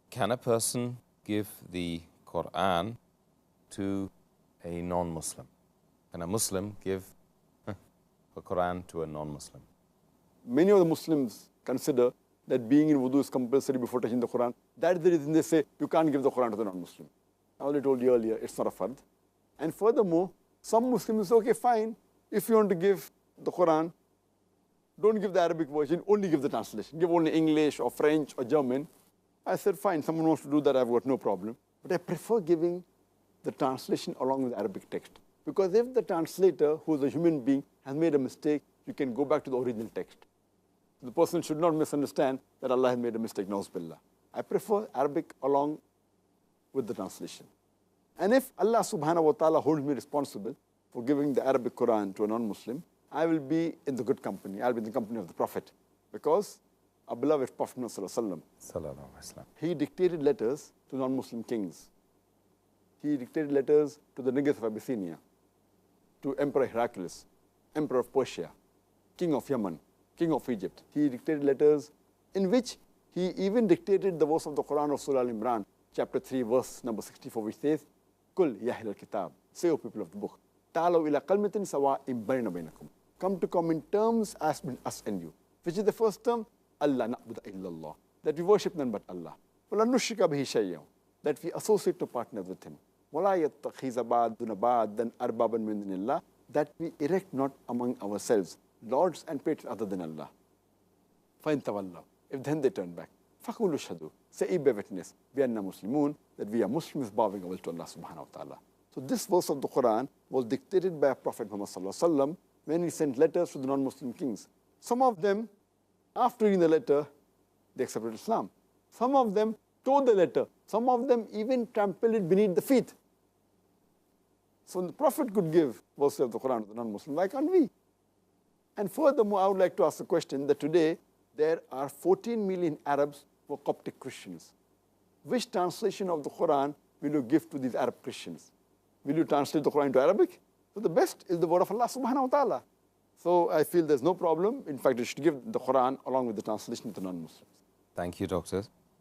Can a person give the Quran to a non-Muslim? Can a Muslim give a Quran to a non-Muslim? Many of the Muslims consider that being in wudu is compulsory before touching the Quran. That is the reason they say you can't give the Quran to the non-Muslim. I already told you earlier, it's not a fard. And furthermore, some Muslims say, okay, fine, if you want to give the Quran, don't give the Arabic version, only give the translation. Give only English or French or German. I said, fine, someone wants to do that, I've got no problem. But I prefer giving the translation along with the Arabic text. Because if the translator, who is a human being, has made a mistake, you can go back to the original text. The person should not misunderstand that Allah has made a mistake, na'uz billah. I prefer Arabic along with the translation. And if Allah subhanahu wa ta'ala holds me responsible for giving the Arabic Quran to a non-Muslim, I will be in the good company. I'll be in the company of the Prophet. Because our beloved Prophet Sallallahu Alaihi Wasallam, he dictated letters to non-Muslim kings. He dictated letters to the Negus of Abyssinia, to Emperor Heraclius, Emperor of Persia, King of Yemen, King of Egypt. He dictated letters in which he even dictated the verse of the Quran of Surah Al-Imran, chapter 3, verse number 64, which says, Kul ya ahlal kitab, say, O people of the book, ta'alaw ila kalmatin sawa'in bayna bainakum. Come to common terms as between us and you. Which is the first term? Allah na'budu illallah. That we worship none but Allah. Wala nushrika bihi shay'an. That we associate no partners with him. Wala yattakhiza ba'duna ba'dan arbaban min dunillah. That we erect not among ourselves lords and patrons other than Allah. Fa'in tawallaw. If then they turn back. Faqulu shahadu. Say, bear witness. We are Muslimun. That we are Muslims bowing our will to Allah subhanahu wa ta'ala. So this verse of the Quran was dictated by Prophet Muhammad sallallahu alaihi wasallam when he sent letters to the non-Muslim kings. Some of them, after reading the letter, they accepted Islam. Some of them tore the letter. Some of them even trampled it beneath the feet. So the Prophet could give verses of the Quran to the non-Muslim. Why can't we? And furthermore, I would like to ask the question that today there are 14 million Arabs who are Coptic Christians. Which translation of the Quran will you give to these Arab Christians? Will you translate the Quran into Arabic? So the best is the word of Allah subhanahu wa ta'ala. So I feel there's no problem. In fact, you should give the Quran along with the translation to non-Muslims. Thank you, doctor.